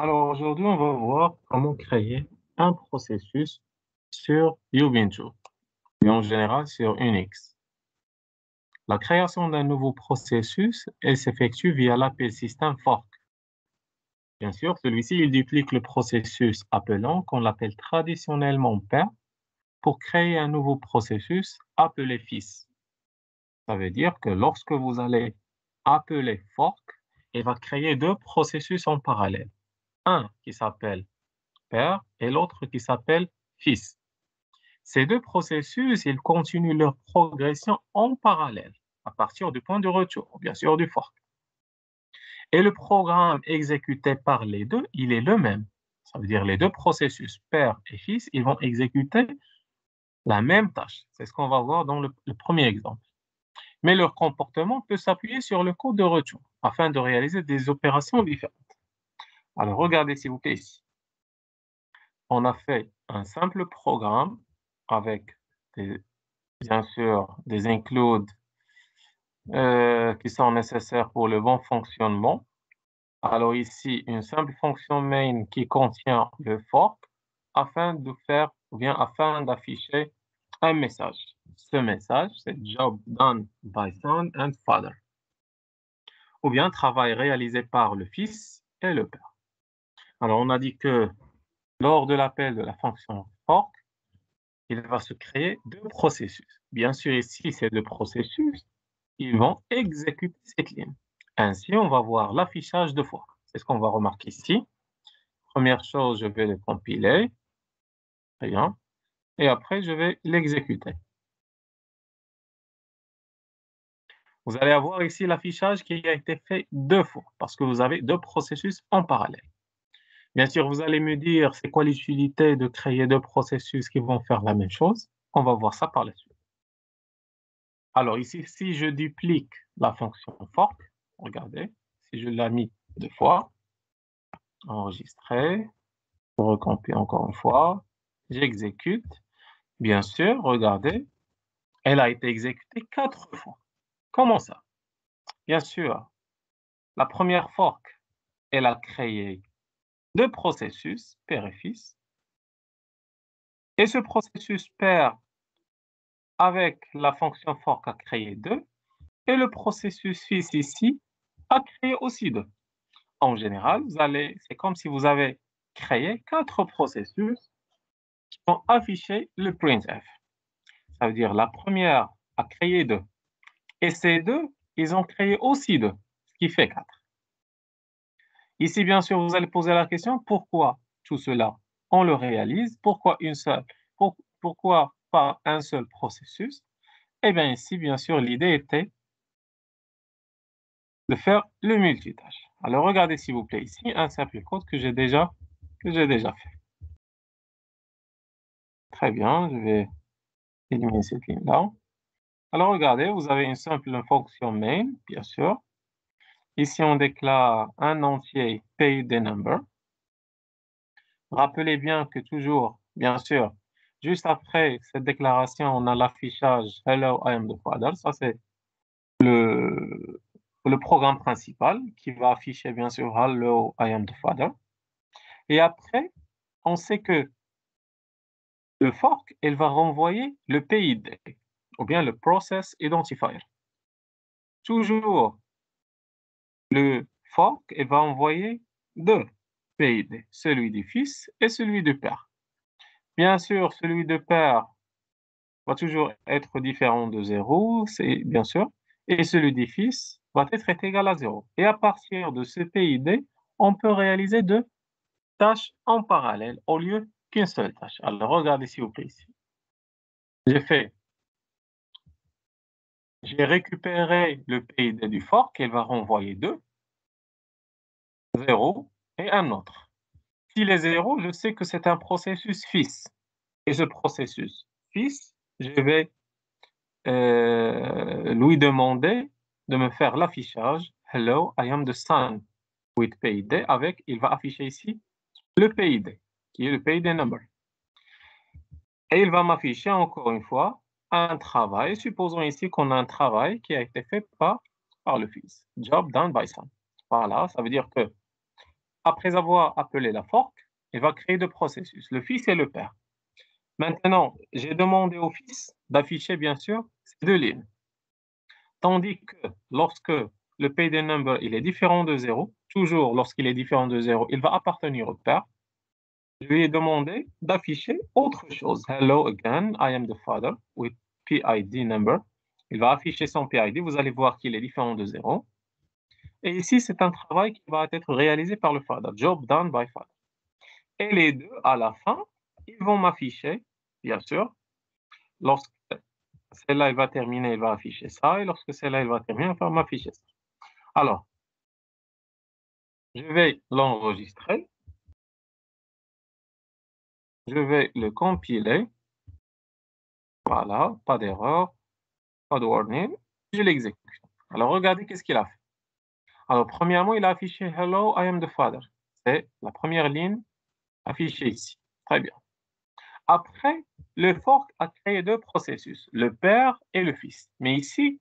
Alors aujourd'hui, on va voir comment créer un processus sur Ubuntu et en général sur Unix. La création d'un nouveau processus, elle s'effectue via l'appel système fork. Bien sûr, celui-ci, il duplique le processus appelant qu'on l'appelle traditionnellement père pour créer un nouveau processus appelé fils. Ça veut dire que lorsque vous allez appeler fork, il va créer deux processus en parallèle. Un qui s'appelle père et l'autre qui s'appelle fils. Ces deux processus, ils continuent leur progression en parallèle à partir du point de retour, bien sûr du fork. Et le programme exécuté par les deux, il est le même. Ça veut dire les deux processus, père et fils, ils vont exécuter la même tâche. C'est ce qu'on va voir dans le premier exemple. Mais leur comportement peut s'appuyer sur le code de retour afin de réaliser des opérations différentes. Alors regardez s'il vous plaît ici. On a fait un simple programme avec des, bien sûr des includes qui sont nécessaires pour le bon fonctionnement. Alors ici, une simple fonction main qui contient le fork afin de faire, ou bien afin d'afficher un message. Ce message, c'est job done by son and father. Ou bien travail réalisé par le fils et le père. Alors on a dit que lors de l'appel de la fonction fork, il va se créer deux processus. Bien sûr, ici, ces deux processus, ils vont exécuter cette ligne. Ainsi, on va voir l'affichage de fork. C'est ce qu'on va remarquer ici. Première chose, je vais le compiler. Très bien. Et après, je vais l'exécuter. Vous allez avoir ici l'affichage qui a été fait deux fois parce que vous avez deux processus en parallèle. Bien sûr, vous allez me dire, c'est quoi l'utilité de créer deux processus qui vont faire la même chose? On va voir ça par la suite. Alors ici, si je duplique la fonction fork, regardez, si je l'ai mis deux fois, enregistrer, recompiler encore une fois, j'exécute. Bien sûr, regardez, elle a été exécutée quatre fois. Comment ça? Bien sûr, la première fork, elle a créé deux processus, père et fils, et ce processus père avec la fonction fork a créé deux, et le processus fils ici a créé aussi deux. En général, c'est comme si vous avez créé quatre processus qui vont afficher le printf. Ça veut dire la première a créé deux. Et ces deux, ils ont créé aussi deux, ce qui fait quatre. Ici, bien sûr, vous allez poser la question, pourquoi tout cela, on le réalise? Pourquoi une seule? Pourquoi pas un seul processus? Eh bien, ici, bien sûr, l'idée était de faire le multitâche. Alors, regardez, s'il vous plaît, ici, un simple code que j'ai déjà fait. Très bien, je vais éliminer cette ligne-là. Alors, regardez, vous avez une simple fonction main, bien sûr. Ici, on déclare un entier PID number. Rappelez bien que toujours, bien sûr, juste après cette déclaration, on a l'affichage Hello, I am the father. Ça, c'est le, le programme principal qui va afficher, bien sûr, Hello, I am the father. Et après, on sait que le fork, il va renvoyer le PID, ou bien le Process Identifier. Toujours, le fork, il va envoyer deux PID, celui du fils et celui du père. Bien sûr, celui de père va toujours être différent de 0, c'est bien sûr, et celui des fils va être égal à 0. Et à partir de ce PID, on peut réaliser deux tâches en parallèle au lieu qu'une seule tâche. Alors, regardez s'il vous plaît ici. J'ai récupéré le PID du fork, il va renvoyer 2, 0 et un autre. S'il est 0, je sais que c'est un processus fils. Et ce processus fils, je vais lui demander de me faire l'affichage Hello, I am the son with PID avec, il va afficher ici le PID, qui est le PID number. Et il va m'afficher encore une fois un travail. Supposons ici qu'on a un travail qui a été fait par le fils. Job done by son. Voilà, ça veut dire que après avoir appelé la fork, il va créer deux processus, le fils et le père. Maintenant, j'ai demandé au fils d'afficher, bien sûr, ces deux lignes. Tandis que lorsque le payday number il est différent de 0, toujours lorsqu'il est différent de 0, il va appartenir au père. Je lui ai demandé d'afficher autre chose. Hello again, I am the father with PID number. Il va afficher son PID, vous allez voir qu'il est différent de 0. Et ici, c'est un travail qui va être réalisé par le father, job done by father. Et les deux, à la fin, ils vont m'afficher, bien sûr, lorsque celle-là, elle va terminer, elle va afficher ça, et lorsque celle-là, elle va terminer, elle va m'afficher ça. Alors, je vais l'enregistrer, je vais le compiler, voilà, pas d'erreur, pas de warning, je l'exécute. Alors, regardez qu'est-ce qu'il a fait. Alors, premièrement, il a affiché Hello, I am the father. C'est la première ligne affichée ici. Très bien. Après, le fork a créé deux processus, le père et le fils. Mais ici,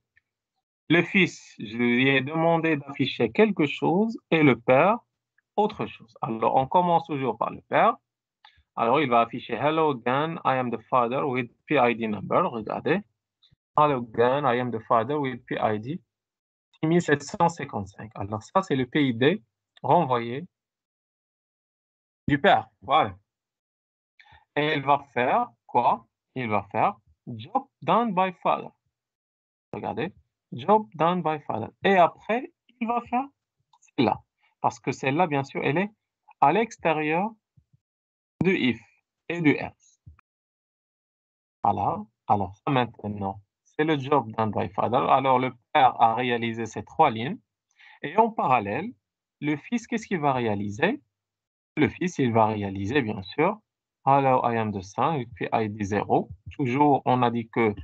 le fils, je lui ai demandé d'afficher quelque chose et le père, autre chose. Alors, on commence toujours par le père. Alors, il va afficher Hello again, I am the father with PID number. Regardez. Hello again, I am the father with PID 6755. Alors, ça, c'est le PID renvoyé du père. Voilà. Et il va faire quoi? Il va faire job done by father. Regardez. Job done by father. Et après, il va faire celle-là. Parce que celle-là, bien sûr, elle est à l'extérieur de if et de else. Voilà. Alors, ça maintenant, c'est le job done by father. Alors, le père a réalisé ces trois lignes. Et en parallèle, le fils, qu'est-ce qu'il va réaliser? Le fils, il va réaliser, bien sûr, Hello, I am the son, et puis ID 0. Toujours, on a dit que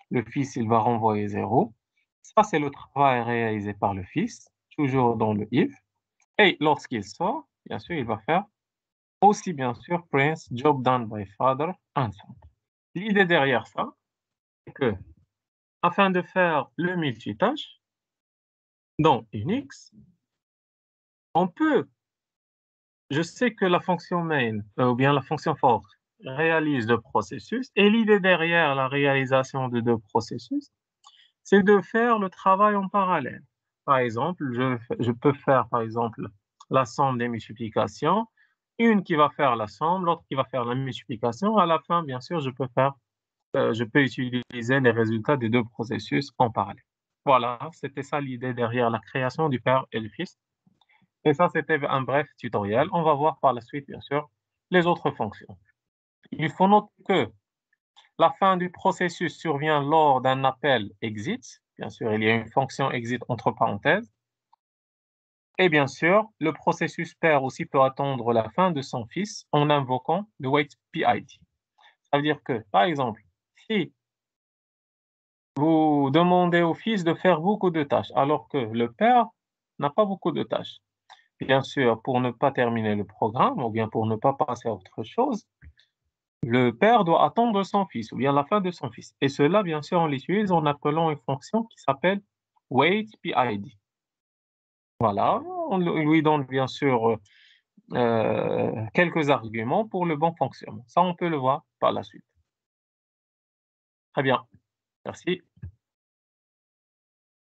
le fils, il va renvoyer 0. Ça, c'est le travail réalisé par le fils, toujours dans le if. Et lorsqu'il sort, bien sûr, il va faire aussi, bien sûr, Prince, job done by father, and son. L'idée derrière ça, c'est que, afin de faire le multitâche, dans Unix, on peut, je sais que la fonction main, ou bien la fonction fork, réalise deux processus, et l'idée derrière la réalisation de deux processus, c'est de faire le travail en parallèle. Par exemple, je peux faire, par exemple, la somme des multiplications, une qui va faire la somme, l'autre qui va faire la multiplication. À la fin, bien sûr, je peux utiliser les résultats des deux processus en parallèle. Voilà, c'était ça l'idée derrière la création du père et du fils. Et ça, c'était un bref tutoriel. On va voir par la suite, bien sûr, les autres fonctions. Il faut noter que la fin du processus survient lors d'un appel exit. Bien sûr, il y a une fonction exit entre parenthèses. Et bien sûr, le processus père aussi peut attendre la fin de son fils en invoquant le waitPID. Ça veut dire que, par exemple, si vous demandez au fils de faire beaucoup de tâches, alors que le père n'a pas beaucoup de tâches, bien sûr, pour ne pas terminer le programme ou bien pour ne pas passer à autre chose, le père doit attendre son fils, ou bien la fin de son fils. Et cela, bien sûr, on l'utilise en appelant une fonction qui s'appelle waitPID. Voilà, on lui donne bien sûr quelques arguments pour le bon fonctionnement. Ça, on peut le voir par la suite. Très bien, merci.